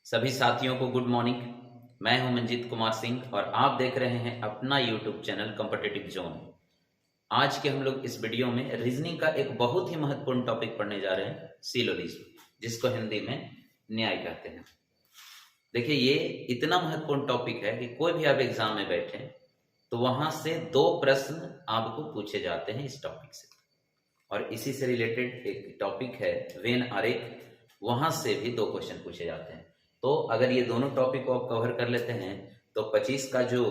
सभी साथियों को गुड मॉर्निंग। मैं हूं मंजीत कुमार सिंह और आप देख रहे हैं अपना यूट्यूब चैनल कॉम्पिटिटिव जोन। आज के हम लोग इस वीडियो में रीजनिंग का एक बहुत ही महत्वपूर्ण टॉपिक पढ़ने जा रहे हैं, सिलोजिज्म, जिसको हिंदी में न्याय कहते हैं। देखिए, ये इतना महत्वपूर्ण टॉपिक है कि कोई भी आप एग्जाम में बैठे तो वहां से 2 प्रश्न आपको पूछे जाते हैं इस टॉपिक से, और इसी से रिलेटेड एक टॉपिक है वेन आरेख, वहां से भी 2 क्वेश्चन पूछे जाते हैं। तो अगर ये दोनों टॉपिक को आप कवर कर लेते हैं तो 25 का जो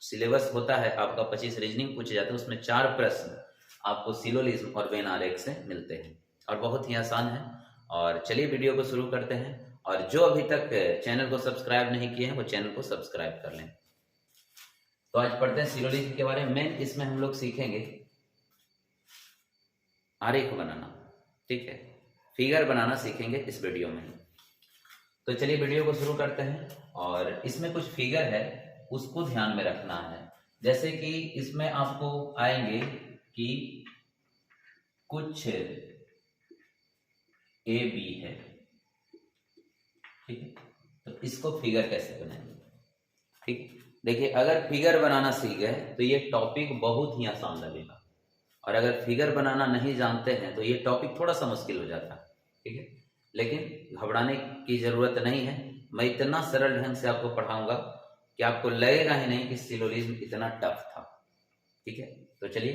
सिलेबस होता है आपका, 25 रीजनिंग पूछे जाते हैं, उसमें 4 प्रश्न आपको सिलोजिज्म और वेन आरेख से मिलते हैं और बहुत ही आसान है। और चलिए वीडियो को शुरू करते हैं, और जो अभी तक चैनल को सब्सक्राइब नहीं किए हैं वो चैनल को सब्सक्राइब कर लें। तो आज पढ़ते हैं सिलोजिज्म के बारे में। मेन इसमें हम लोग सीखेंगे आरेख बनाना, ठीक है, फिगर बनाना सीखेंगे इस वीडियो में। तो चलिए वीडियो को शुरू करते हैं। और इसमें कुछ फिगर है, उसको ध्यान में रखना है। जैसे कि इसमें आपको आएंगे कि कुछ ए बी है, ठीक है, तो इसको फिगर कैसे बनाएंगे। ठीक, देखिए, अगर फिगर बनाना सीख गए तो ये टॉपिक बहुत ही आसान लगेगा, और अगर फिगर बनाना नहीं जानते हैं तो ये टॉपिक थोड़ा सा मुश्किल हो जाता है, ठीक है। लेकिन घबराने की जरूरत नहीं है, मैं इतना सरल ढंग से आपको पढ़ाऊंगा कि आपको लगेगा ही नहीं कि सिलोजिज्म इतना टफ था, ठीक है। तो चलिए,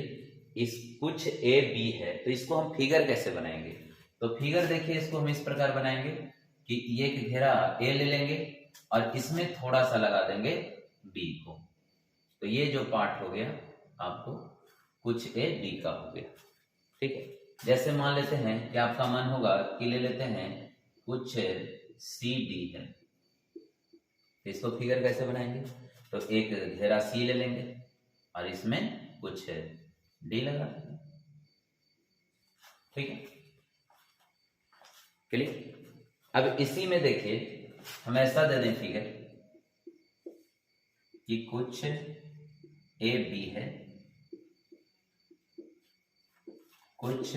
इस कुछ ए बी है तो इसको हम फिगर कैसे बनाएंगे। तो फिगर देखिए, इसको हम इस प्रकार बनाएंगे कि ये एक घेरा ए ले लेंगे और इसमें थोड़ा सा लगा देंगे बी को। तो ये जो पार्ट हो गया आपको कुछ ए बी का हो गया, ठीक है। जैसे मान लेते हैं कि आपका मन होगा कि ले लेते हैं कुछ सी डी है, तो इसको फिगर कैसे बनाएंगे। तो एक घेरा सी ले लेंगे और इसमें कुछ डी लगा देंगे, ठीक है, क्लियर। अब इसी में देखिए हम ऐसा दे दें फिगर कि कुछ ए बी है, कुछ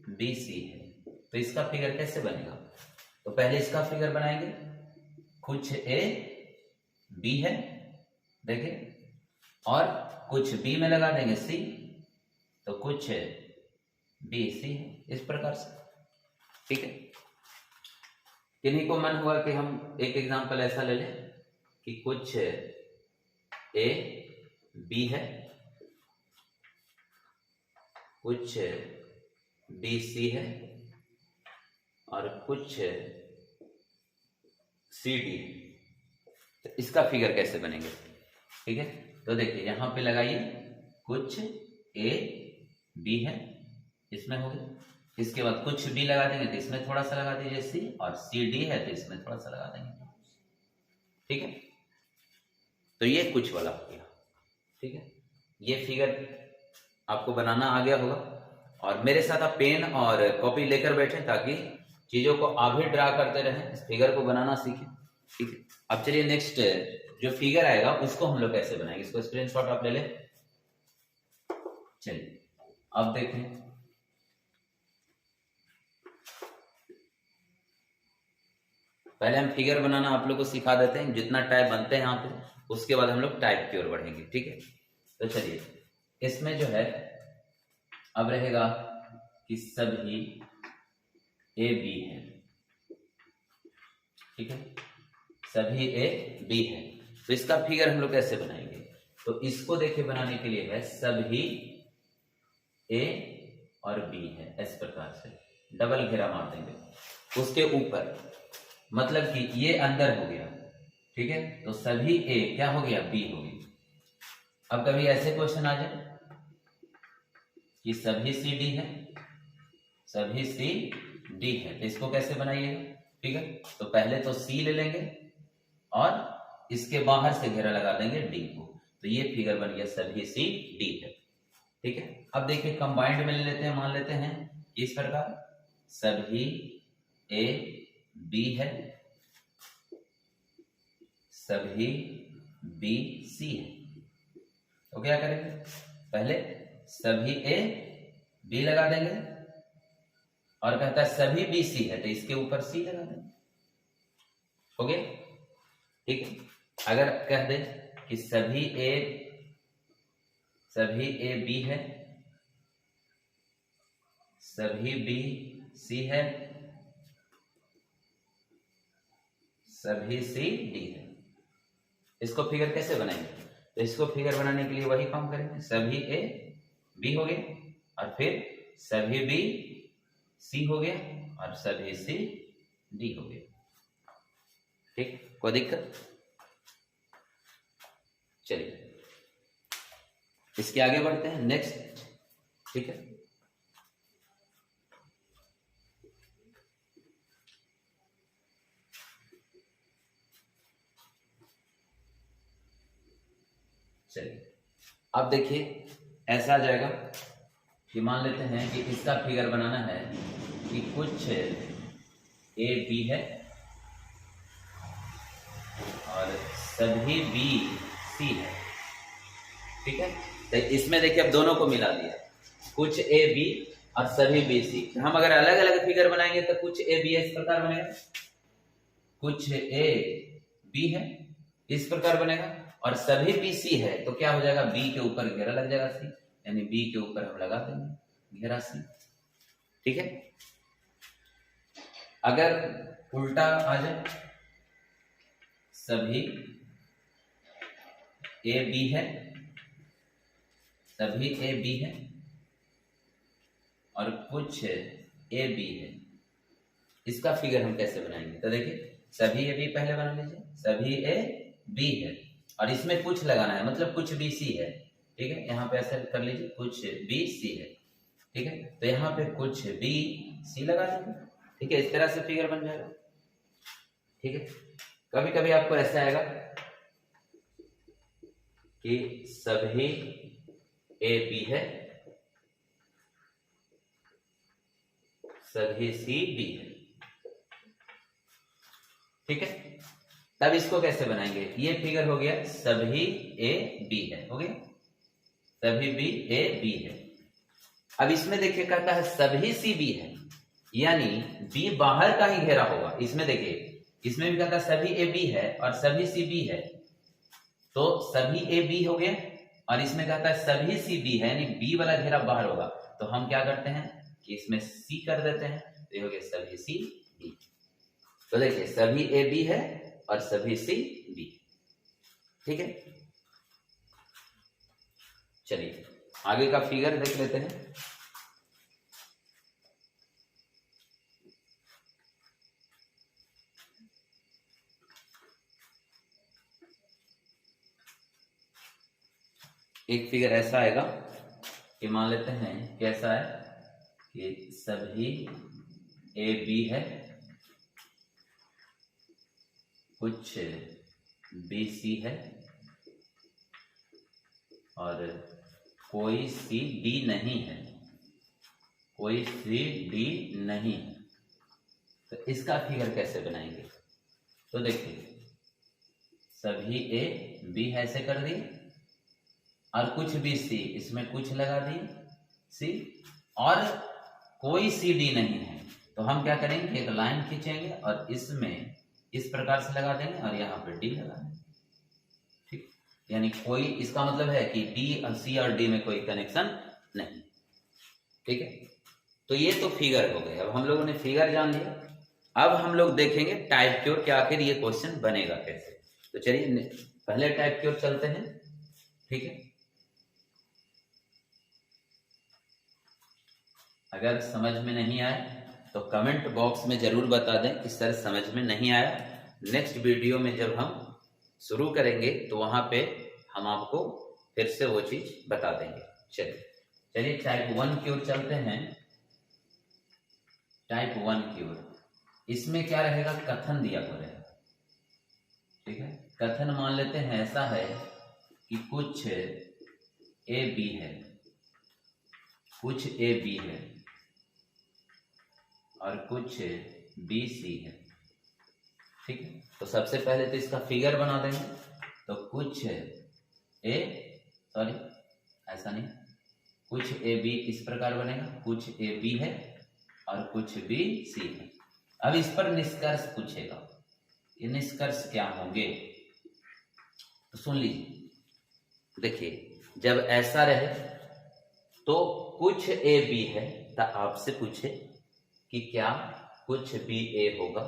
बी सी है, तो इसका फिगर कैसे बनेगा। तो पहले इसका फिगर बनाएंगे, कुछ ए बी है, देखिए, और कुछ बी में लगा देंगे सी, तो कुछ बी सी है, इस प्रकार से, ठीक है। किन्हीं को मन हुआ कि हम एक एग्जांपल ऐसा ले लें कि कुछ ए बी है, कुछ बी सी है और कुछ सी डी, तो इसका फिगर कैसे बनेंगे, ठीक है। तो देखिए यहां पे लगाइए, कुछ ए बी है, इसमें हो गया, इसके बाद कुछ बी लगा देंगे तो इसमें थोड़ा सा लगा दीजिए सी, और सी डी है तो इसमें थोड़ा सा लगा देंगे, ठीक है। तो ये कुछ वाला हो गया, ठीक है। ये फिगर आपको बनाना आ गया होगा, और मेरे साथ आप पेन और कॉपी लेकर बैठे ताकि चीजों को आप भी ड्रा करते रहें, इस फिगर को बनाना सीखें, ठीक है। अब चलिए नेक्स्ट जो फिगर आएगा उसको हम लोग कैसे बनाएंगे, इसको स्क्रीनशॉट आप ले लें। चलिए अब देखें, पहले हम फिगर बनाना आप लोग को सिखा देते हैं, जितना टाइप बनते हैं यहाँ पे, उसके बाद हम लोग टाइप की ओर बढ़ेंगे, ठीक है। तो चलिए, इसमें जो है अब रहेगा कि सभी ए बी है, ठीक है, सभी ए बी है, तो इसका फिगर हम लोग कैसे बनाएंगे। तो इसको देखिए बनाने के लिए है सभी ए और बी है, इस प्रकार से डबल घेरा मार देंगे उसके ऊपर, मतलब कि ये अंदर हो गया, ठीक है। तो सभी ए क्या हो गया, बी हो गई। अब कभी ऐसे क्वेश्चन आ जाए कि सभी सी डी है, सभी सी डी है, तो इसको कैसे बनाइए, ठीक है। तो पहले तो सी ले लेंगे और इसके बाहर से घेरा लगा देंगे डी को, तो ये फिगर बन गया सभी सी डी है, ठीक है। अब देखिए कंबाइंड में ले लेते हैं, मान लेते हैं इस प्रकार सभी ए बी है, सभी बी सी है, तो क्या करेंगे, पहले सभी ए बी लगा देंगे और कहता है सभी बी सी है, तो इसके ऊपर सी लगा देंगे, हो गया, ठीक है। अगर कह दे कि सभी ए बी है, सभी बी सी है, सभी सी डी है, इसको फिगर कैसे बनाएंगे? तो इसको फिगर बनाने के लिए वही काम करेंगे, सभी ए बी हो गया और फिर सभी बी सी हो गया और सभी सी डी हो गया, ठीक, कोई दिक्कत? चलिए इसके आगे बढ़ते हैं, नेक्स्ट, ठीक है। चलिए अब देखिए ऐसा आ जाएगा कि मान लेते हैं कि इसका फिगर बनाना है कि कुछ ए बी है और सभी बी सी है, ठीक है। तो इसमें देखिए अब दोनों को मिला दिया, कुछ ए बी और सभी बी सी। हम अगर अलग अलग फिगर बनाएंगे तो कुछ ए बी इस प्रकार बनेगा, कुछ ए बी है इस प्रकार बनेगा और सभी बी सी है तो क्या हो जाएगा, बी के ऊपर घेरा लग जाएगा सी, यानी बी के ऊपर हम लगा देंगे घेरा सी, ठीक है। अगर उल्टा आ जाए, सभी ए बी है, सभी ए बी है और कुछ ए बी है, इसका फिगर हम कैसे बनाएंगे? तो देखिए सभी ए बी पहले बना लीजिए, सभी ए बी है और इसमें कुछ लगाना है, मतलब कुछ बी सी है, ठीक है। यहाँ पे ऐसे कर लीजिए, कुछ बी सी है, ठीक है। तो यहाँ पे कुछ बी सी लगा देंगे, ठीक है। इस तरह से फिगर बन जाएगा, ठीक है। कभी कभी आपको ऐसा आएगा कि सभी ए बी है, सभी सी डी है, ठीक है। तब इसको कैसे बनाएंगे? ये फिगर हो गया सभी ए बी है, हो गया सभी बी ए बी है। अब इसमें देखिए कहता है सभी सी बी है, यानी बी बाहर का ही घेरा होगा। इसमें देखिए इसमें भी कहता है सभी ए बी है और सभी सी बी है, तो सभी ए बी हो गया और इसमें कहता है सभी सी बी है, यानी बी वाला घेरा बाहर होगा। तो हम क्या करते हैं कि इसमें सी कर देते हैं, तो ये हो गया सभी सी बी। तो देखिए सभी ए बी है और सभी सी बी, ठीक है। चलिए आगे का फिगर देख लेते हैं। एक फिगर ऐसा आएगा कि मान लेते हैं कैसा है कि सभी ए बी है, कुछ बी सी है और कोई सी डी नहीं है, कोई सी डी नहीं है। तो इसका फिगर कैसे बनाएंगे? तो देखिए सभी ए बी ऐसे कर दी और कुछ बी सी, इसमें कुछ लगा दी सी और कोई सी डी नहीं है। तो हम क्या करेंगे, एक लाइन खींचेंगे और इसमें इस प्रकार से लगा देंगे और यहाँ पे डी लगा देंगे, ठीक। यानी कोई, इसका मतलब है कि बी और सी और डी में कोई कनेक्शन नहीं, ठीक है। तो ये तो फिगर हो गए। अब हम लोगों ने फिगर जान लिया, अब हम लोग देखेंगे टाइप की ओर कि आखिर ये क्वेश्चन बनेगा कैसे। तो चलिए पहले टाइप की ओर चलते हैं, ठीक है। अगर समझ में नहीं आए तो कमेंट बॉक्स में जरूर बता दें कि सर समझ में नहीं आया। नेक्स्ट वीडियो में जब हम शुरू करेंगे तो वहां पे हम आपको फिर से वो चीज बता देंगे। चलिए टाइप 1 की ओर चलते हैं। टाइप 1 की ओर, इसमें क्या रहेगा, कथन दिया हुआ रहेगा, ठीक है। कथन मान लेते हैं ऐसा है कि कुछ ए बी है, कुछ ए बी है और कुछ बी सी है, ठीक है। तो सबसे पहले तो इसका फिगर बना देंगे। तो कुछ ऐसा नहीं, कुछ ए बी इस प्रकार बनेगा, कुछ ए बी है और कुछ बी सी है। अब इस पर निष्कर्ष पूछेगा ये निष्कर्ष क्या होंगे, तो सुन लीजिए। देखिए, जब ऐसा रहे तो कुछ ए बी है, तो आपसे पूछे कि क्या कुछ बी ए होगा,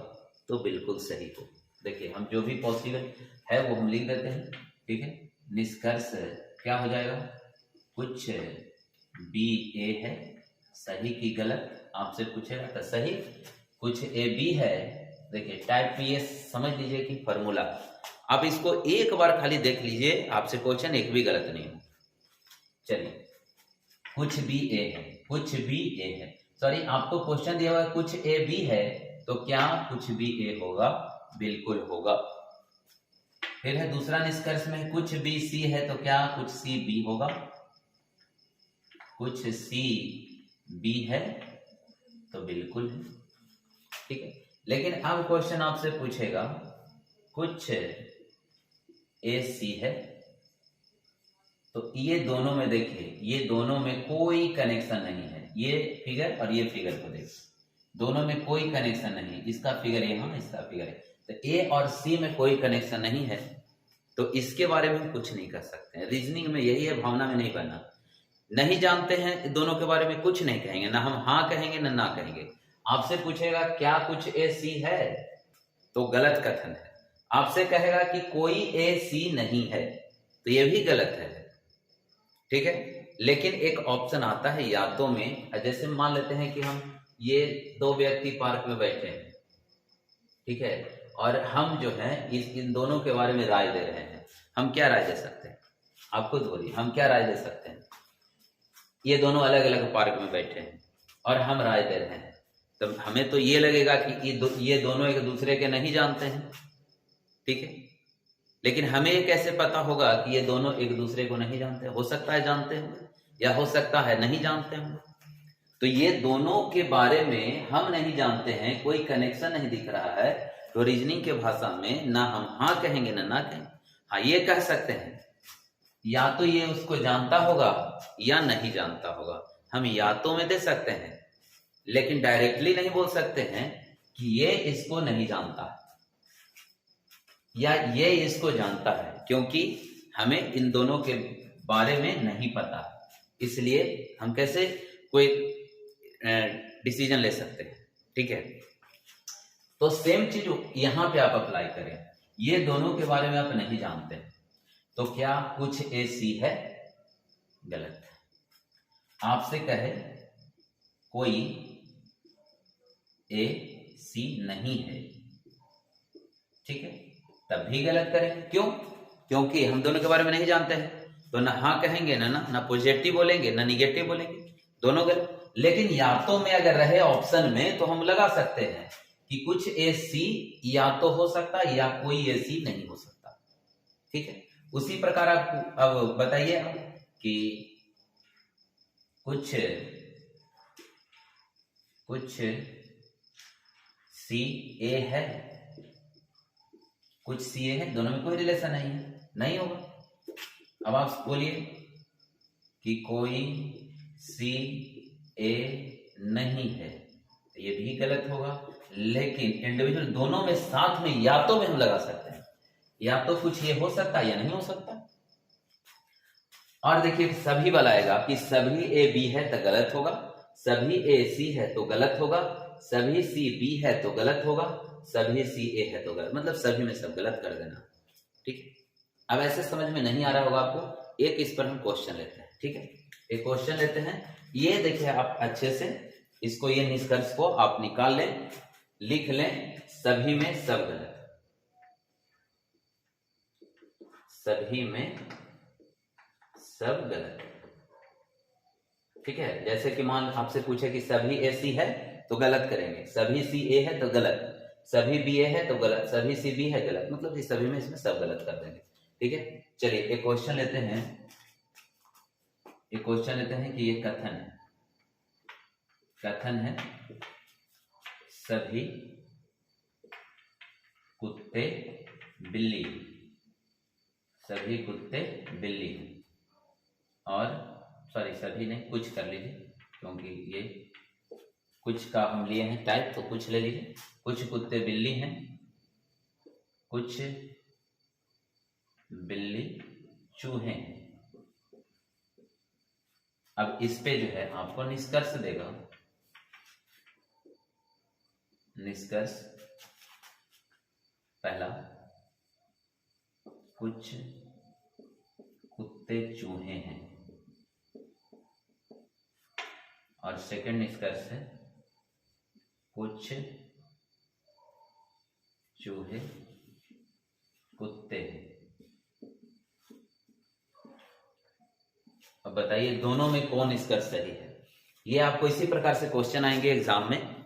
तो बिल्कुल सही हो। देखिए, हम जो भी पॉसिबल है वो हम लिख देते हैं, ठीक है। निष्कर्ष क्या हो जाएगा, कुछ बी ए है, सही की गलत आपसे पूछेगा तो सही, कुछ ए बी है। देखिए, टाइप में ये समझ लीजिए कि फॉर्मूला, आप इसको एक बार खाली देख लीजिए, आपसे क्वेश्चन एक भी गलत नहीं हो। चलिए, कुछ बी ए है, कुछ बी ए है, सॉरी आपको क्वेश्चन दिया हुआ है कुछ ए बी है, तो क्या कुछ बी ए होगा, बिल्कुल होगा। फिर है दूसरा निष्कर्ष में कुछ बी सी है, तो क्या कुछ सी बी होगा, कुछ सी बी है, तो बिल्कुल है, ठीक है। लेकिन अब क्वेश्चन आपसे पूछेगा कुछ ए सी है, तो ये दोनों में देखिए, ये दोनों में कोई कनेक्शन नहीं है, ये फिगर और ये फिगर को देखिए, दोनों में कोई कनेक्शन नहीं, इसका फिगर यहाँ, इसका फिगर है, तो ए और सी में कोई कनेक्शन नहीं है, तो इसके बारे में हम कुछ नहीं कर सकते हैं। रीजनिंग में यही है, भावना में नहीं बनना। नहीं जानते हैं दोनों के बारे में कुछ नहीं कहेंगे, ना हम हाँ कहेंगे ना ना कहेंगे। आपसे पूछेगा क्या कुछ ए सी है, तो गलत कथन है। आपसे कहेगा कि कोई ए सी नहीं है, तो ये भी गलत है, ठीक है। लेकिन एक ऑप्शन आता है यादों में, जैसे मान लेते हैं कि हम ये दो व्यक्ति पार्क में बैठे हैं, ठीक है, और हम जो है इन दोनों के बारे में राय दे रहे हैं। हम क्या राय दे सकते हैं, आप खुद बोलिए, हम क्या राय दे सकते हैं। ये दोनों अलग अलग पार्क में बैठे हैं और हम राय दे रहे हैं, तो हमें तो ये लगेगा कि ये दोनों एक दूसरे के नहीं जानते हैं, ठीक है। लेकिन हमें ये कैसे पता होगा कि ये दोनों एक दूसरे को नहीं जानते, हो सकता है जानते हों या हो सकता है नहीं जानते हों। तो ये दोनों के बारे में हम नहीं जानते हैं, कोई कनेक्शन नहीं दिख रहा है, तो रीजनिंग के भाषा में ना हम हाँ कहेंगे ना ना कहेंगे। हाँ, ये कह सकते हैं या तो ये उसको जानता होगा या नहीं जानता होगा, हम या तो में दे सकते हैं, लेकिन डायरेक्टली नहीं बोल सकते हैं कि ये इसको नहीं जानता या ये इसको जानता है, क्योंकि हमें इन दोनों के बारे में नहीं पता, इसलिए हम कैसे कोई डिसीजन ले सकते हैं, ठीक है। तो सेम चीज यहां पे आप अप्लाई करें, ये दोनों के बारे में आप नहीं जानते, तो क्या कुछ ए सी है, गलत है। आपसे कहे कोई ए सी नहीं है, ठीक है, तब भी गलत करेंगे। क्यों, क्योंकि हम दोनों के बारे में नहीं जानते हैं, तो ना हाँ कहेंगे ना ना पॉजिटिव बोलेंगे ना निगेटिव बोलेंगे, दोनों गलत। लेकिन या तो में अगर रहे ऑप्शन में, तो हम लगा सकते हैं कि कुछ ए सी या तो हो सकता है या कोई ए सी नहीं हो सकता, ठीक है। उसी प्रकार आप अब बताइए कि कुछ सी ए है, कुछ सी ए है, दोनों में कोई रिलेशन नहीं है, नहीं होगा। अब आप बोलिए कि कोई सी ए नहीं है, तो ये भी गलत होगा। लेकिन इंडिविजुअल दोनों में साथ में या तो में हम लगा सकते हैं, या तो कुछ ये हो सकता है या नहीं हो सकता। और देखिए सभी वाला आएगा कि सभी ए बी है तो गलत होगा, सभी ए सी है तो गलत होगा, सभी सी बी है तो गलत होगा, सभी सी ए है तो गलत, मतलब सभी में सब गलत कर देना, ठीक है। अब ऐसे समझ में नहीं आ रहा होगा आपको, एक इस पर हम क्वेश्चन लेते हैं, ठीक है। एक क्वेश्चन लेते हैं, ये देखिए आप अच्छे से इसको, ये निष्कर्ष को आप निकाल लें, लिख लें, सभी में सब गलत, सभी में सब गलत, ठीक है। जैसे कि मान आपसे पूछे कि सभी ए सी है तो गलत करेंगे, सभी सी ए है तो गलत, सभी बी ए है तो गलत, सभी सी बी है गलत, मतलब इस सभी में इसमें सब गलत कर देंगे, ठीक है। चलिए एक क्वेश्चन लेते हैं, एक क्वेश्चन लेते हैं कि ये कथन है, कथन है सभी कुत्ते बिल्ली, सभी कुत्ते बिल्ली हैं, और सॉरी सभी नहीं, कुछ कर लीजिए, क्योंकि ये कुछ का हम लिए हैं टाइप, तो कुछ ले लीजिए। कुछ कुत्ते बिल्ली हैं कुछ बिल्ली चूहे। अब इस पे जो है आपको निष्कर्ष देगा। निष्कर्ष पहला, कुछ कुत्ते चूहे हैं, और सेकंड निष्कर्ष है कुछ चूहे कुत्ते हैं। अब बताइए दोनों में कौन निष्कर्ष सही है। ये आपको इसी प्रकार से क्वेश्चन आएंगे एग्जाम में।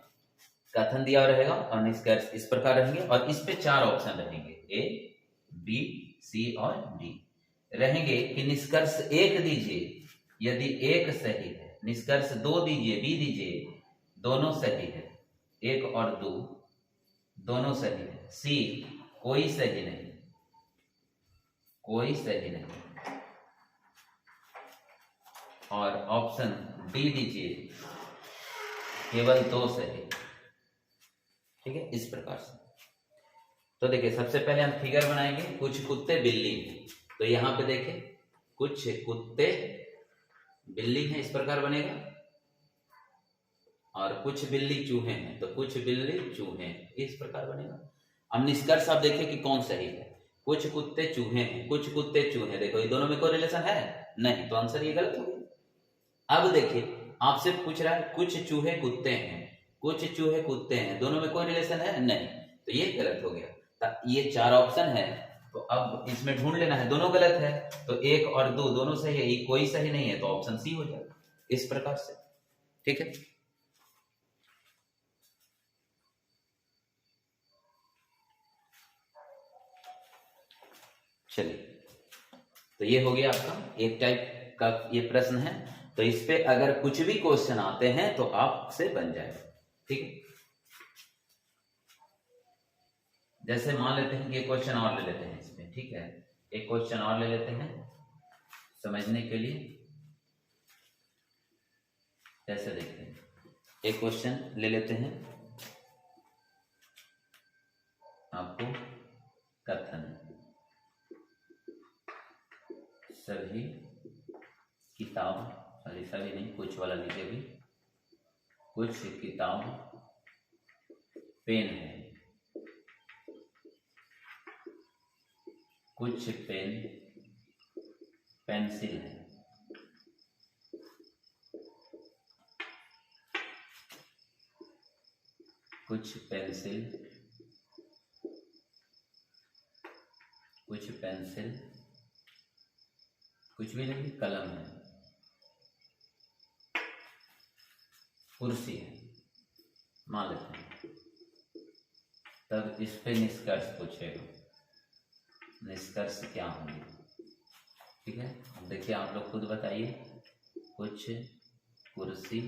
कथन दिया रहेगा और निष्कर्ष इस प्रकार रहेंगे, और इस पे 4 ऑप्शन रहेंगे, ए, बी, सी और डी रहेंगे कि निष्कर्ष 1 दीजिए यदि 1 सही है, निष्कर्ष 2 दीजिए, बी दीजिए, दोनों सही है, 1 और 2 दोनों सही है, सी कोई सही नहीं, कोई सही नहीं, और ऑप्शन डी दीजिए केवल 2 सही। ठीक है, इस प्रकार से। तो देखिए सबसे पहले हम फिगर बनाएंगे, कुछ कुत्ते बिल्ली हैं। तो यहां पे देखिए कुछ कुत्ते बिल्ली हैं, इस प्रकार बनेगा, और कुछ बिल्ली चूहे हैं, तो कुछ बिल्ली चूहे इस प्रकार बनेगा। अब निष्कर्ष आप देखिए कि कौन सही है। कुछ कुत्ते चूहे हैं, कुछ कुत्ते चूहे, देखो ये दोनों में कोई रिलेशन है नहीं, तो आंसर ये गलत हो गया। अब देखिए आपसे पूछ रहा है कुछ चूहे कुत्ते हैं, कुछ चूहे कुत्ते हैं, दोनों में कोई रिलेशन है नहीं, तो ये गलत हो गया। ये 4 ऑप्शन है, तो अब इसमें ढूंढ लेना है, दोनों गलत है, तो 1 और 2 दोनों सही है, ये कोई सही नहीं है, तो ऑप्शन सी हो जाएगा इस प्रकार से। ठीक है, चलिए तो ये हो गया आपका एक टाइप का ये प्रश्न है। तो इस पे अगर कुछ भी क्वेश्चन आते हैं तो आपसे बन जाएगा। ठीक है, जैसे मान लेते हैं कि एक क्वेश्चन और ले लेते हैं इसमें। ठीक है, एक क्वेश्चन और ले लेते हैं समझने के लिए। कैसे देखते हैं, एक क्वेश्चन ले लेते हैं आपको। कथन, सभी किताब, सभी नहीं, कुछ वाला लीजिए भी, कुछ किताब पेन है, कुछ पेन पेंसिल है, कुछ पेंसिल कुछ भी नहीं, कलम है, कुर्सी है, मान लेते हैं। तब इस पे निष्कर्ष पूछेगा, निष्कर्ष क्या होंगे। ठीक है, अब देखिए आप लोग खुद बताइए। कुछ कुर्सी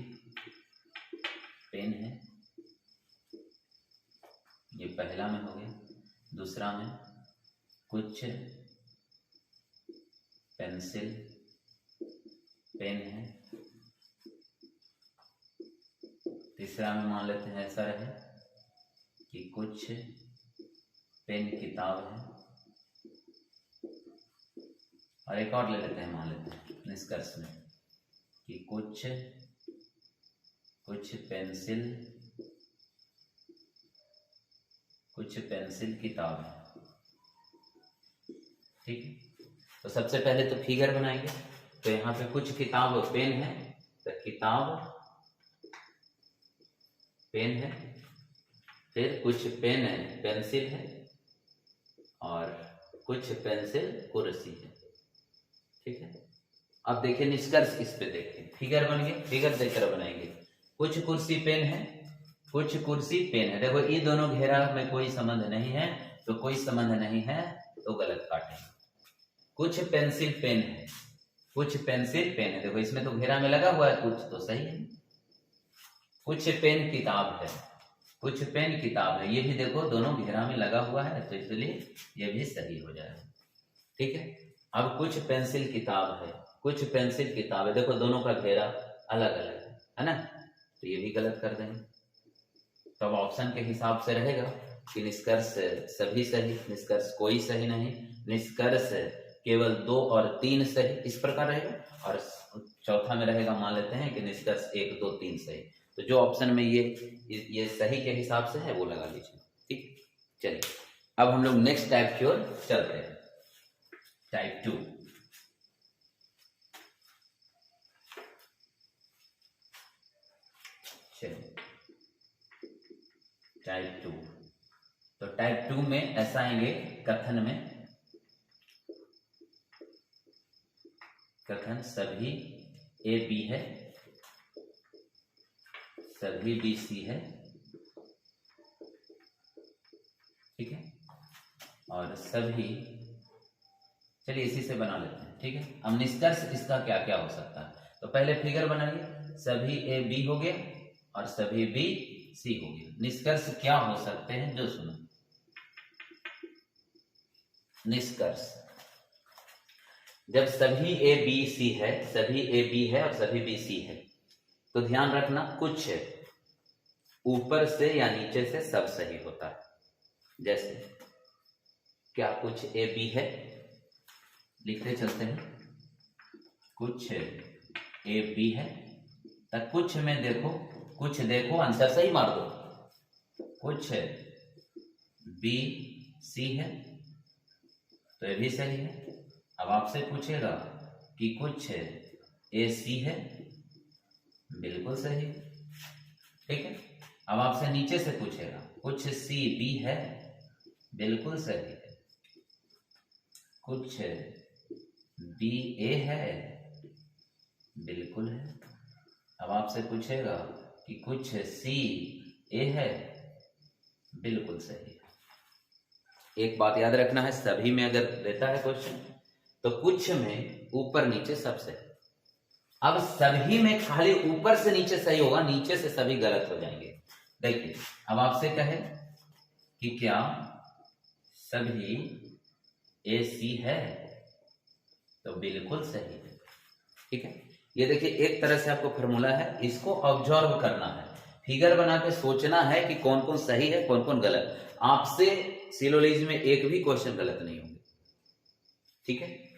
पेन है, ये पहला में हो गया। दूसरा में कुछ पेंसिल पेन है। तीसरा में मान लेते हैं ऐसा रहे कि कुछ पेन किताब है, और एक और ले लेते हैं, मान लेते हैं निष्कर्ष में कि कुछ पेंसिल किताब है। ठीक है, तो सबसे पहले तो फिगर बनाएंगे। तो यहाँ पे कुछ किताब पेन है, तो किताब पेन है, फिर कुछ पेन है पेंसिल है, और कुछ पेंसिल कुर्सी है। ठीक है, अब देखिए निष्कर्ष इस पे देखिए, फिगर बन गए, फिगर देखकर बनाएंगे। कुछ कुर्सी पेन है, कुछ कुर्सी पेन है, देखो ये दोनों घेरा में कोई संबंध नहीं है, तो कोई संबंध नहीं है तो गलत काटेंगे। कुछ पेंसिल पेन है, कुछ पेंसिल पेन है, देखो इसमें तो घेरा में लगा हुआ है, कुछ तो सही है। कुछ पेन किताब है, कुछ पेन किताब है, ये भी देखो दोनों घेरा में लगा हुआ है, तो इसलिए ये भी सही हो जाएगा। ठीक है, अब कुछ पेंसिल किताब है, कुछ पेंसिल किताब है, देखो दोनों का घेरा अलग अलग है ना, तो ये भी गलत कर देंगे। तब ऑप्शन के हिसाब से रहेगा कि निष्कर्ष सभी सही, निष्कर्ष कोई सही नहीं, निष्कर्ष केवल 2 और 3 सही, इस प्रकार रहेगा। और चौथा में रहेगा, मान लेते हैं कि निष्कर्ष 1, 2, 3 सही। तो जो ऑप्शन में ये सही के हिसाब से है वो लगा लीजिए। ठीक, चलिए अब हम लोग नेक्स्ट टाइप की ओर चलते हैं, टाइप 2। चलिए टाइप 2, तो टाइप 2 में ऐसा आएंगे, कथन में कथन सभी ए बी है, सभी बी सी है, ठीक है, और सभी, चलिए इसी से बना लेते हैं। ठीक है, अब निष्कर्ष इसका क्या क्या हो सकता है, तो पहले फिगर बनाइए, सभी ए बी हो गया और सभी बी सी हो गया। निष्कर्ष क्या हो सकते हैं, जो सुनो, निष्कर्ष जब सभी ए बी सी है, सभी ए बी है और सभी बी सी है, तो ध्यान रखना कुछ ऊपर से या नीचे से सब सही होता है। जैसे क्या कुछ ए बी है, लिखते चलते हैं, कुछ ए बी है, तब कुछ में देखो, कुछ देखो आंसर सही मार दो, कुछ बी सी है तो ये भी सही है। अब आपसे पूछेगा कि कुछ ए सी है, बिल्कुल सही, ठीक है। अब आपसे नीचे से पूछेगा कुछ सी बी है, बिल्कुल सही है, कुछ बी ए है, बिल्कुल है। अब आपसे पूछेगा कि कुछ सी ए है, बिल्कुल सही है। एक बात याद रखना है, सभी में अगर देता है क्वेश्चन तो कुछ में ऊपर नीचे सब सही। अब सभी में खाली ऊपर से नीचे सही होगा, नीचे से सभी गलत हो जाएंगे। देखिए अब आपसे कहे कि क्या सभी ए सी है, तो बिल्कुल सही है, ठीक है। ये देखिए एक तरह से आपको फॉर्मूला है, इसको ऑब्जर्व करना है, फिगर बना के सोचना है कि कौन कौन सही है कौन कौन गलत। आपसे सिलोलॉजी में एक भी क्वेश्चन गलत नहीं होंगे, ठीक है।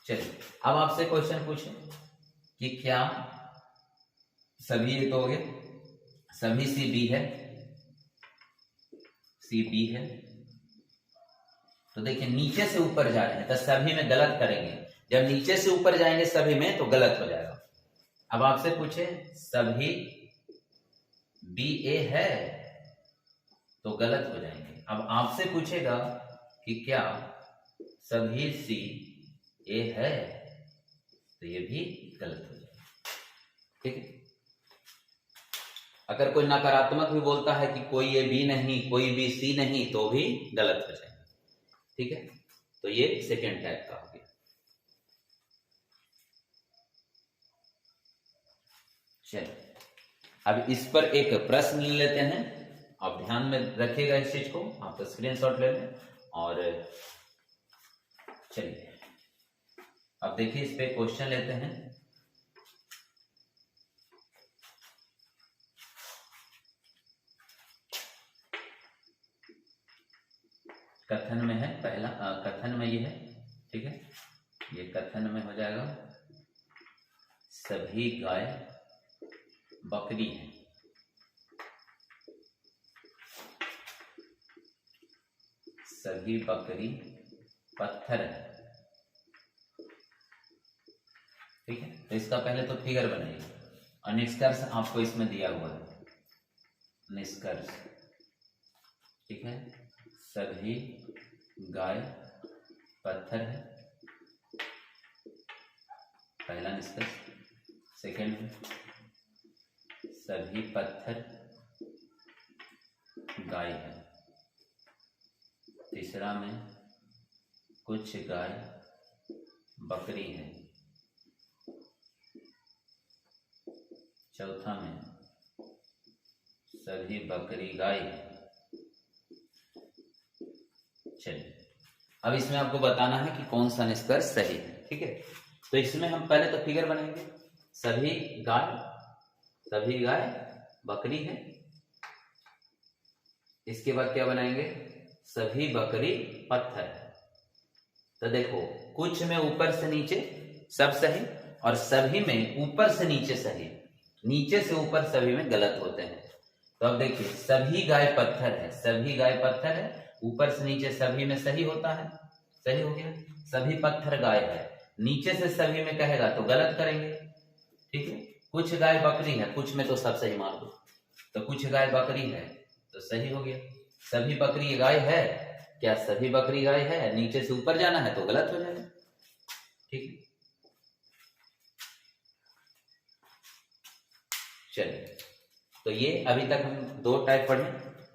चलिए अब आपसे क्वेश्चन पूछे कि क्या सभी, ये तो हो गए, सभी सी बी है, सी बी है, तो देखिए नीचे से ऊपर जा रहे हैं तो सभी में गलत करेंगे, जब नीचे से ऊपर जाएंगे सभी में तो गलत हो जाएगा। अब आपसे पूछे सभी बी ए है, तो गलत हो जाएंगे। अब आपसे पूछेगा कि क्या सभी सी ए है, तो ये भी गलत हो जाएगा, ठीक है। अगर कोई नकारात्मक भी बोलता है कि कोई ए बी नहीं, कोई बी सी नहीं, तो भी गलत हो जाएगा, ठीक है। तो ये सेकेंड टाइप का हो गया। चलिए अब इस पर एक प्रश्न ले लेते हैं, आप ध्यान में रखिएगा इस चीज को, आप स्क्रीनशॉट ले लें। और चलिए अब देखिए इस पे क्वेश्चन लेते हैं। कथन में है पहला, कथन में ये है, ठीक है, ये कथन में हो जाएगा, सभी गाय बकरी हैं, सभी बकरी पत्थर है, ठीक है। तो इसका पहले तो फिगर बनाइए और निष्कर्ष आपको इसमें दिया हुआ है, निष्कर्ष, ठीक है, सभी गाय पत्थर है, पहला निष्कर्ष। सेकेंड में सभी पत्थर गाय है। तीसरा में कुछ गाय बकरी है। चौथा में सभी बकरी गाय है। चलिए अब इसमें आपको बताना है कि कौन सा निष्कर्ष सही है, ठीक है। तो इसमें हम पहले तो फिगर बनाएंगे, सभी गाय बकरी है, इसके बाद क्या बनाएंगे, सभी बकरी पत्थर है। तो देखो कुछ में ऊपर से नीचे सब सही और सभी में ऊपर से नीचे सही, नीचे से ऊपर सभी में गलत होते हैं। तो अब देखिए सभी गाय पत्थर है, सभी गाय पत्थर है, ऊपर से नीचे सभी में सही होता है, सही हो गया। सभी पत्थर गाय है, नीचे से सभी में कहेगा तो गलत करेंगे, ठीक है। कुछ गाय बकरी है, कुछ में तो सब सही मान लो, तो कुछ गाय बकरी है तो सही हो गया। सभी बकरी गाय है, क्या सभी बकरी गाय है, नीचे से ऊपर जाना है तो गलत हो जाएगा, ठीक है। चलिए तो ये अभी तक हम 2 टाइप पढ़े,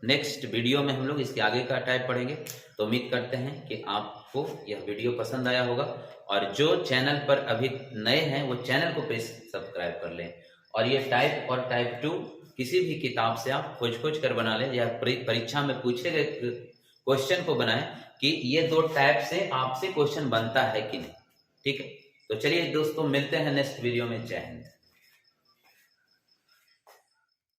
नेक्स्ट वीडियो में हम लोग इसके आगे का टाइप पढ़ेंगे। तो उम्मीद करते हैं कि आपको यह वीडियो पसंद आया होगा, और जो चैनल पर अभी नए हैं वो चैनल को प्लीज सब्सक्राइब कर लें। और ये टाइप और टाइप 2 किसी भी किताब से आप खोज कर बना लें, या परीक्षा में पूछे गए क्वेश्चन को बनाएं कि ये 2 टाइप से आपसे क्वेश्चन बनता है कि नहीं, ठीक है। तो चलिए दोस्तों मिलते हैं नेक्स्ट वीडियो में, जय हिंद।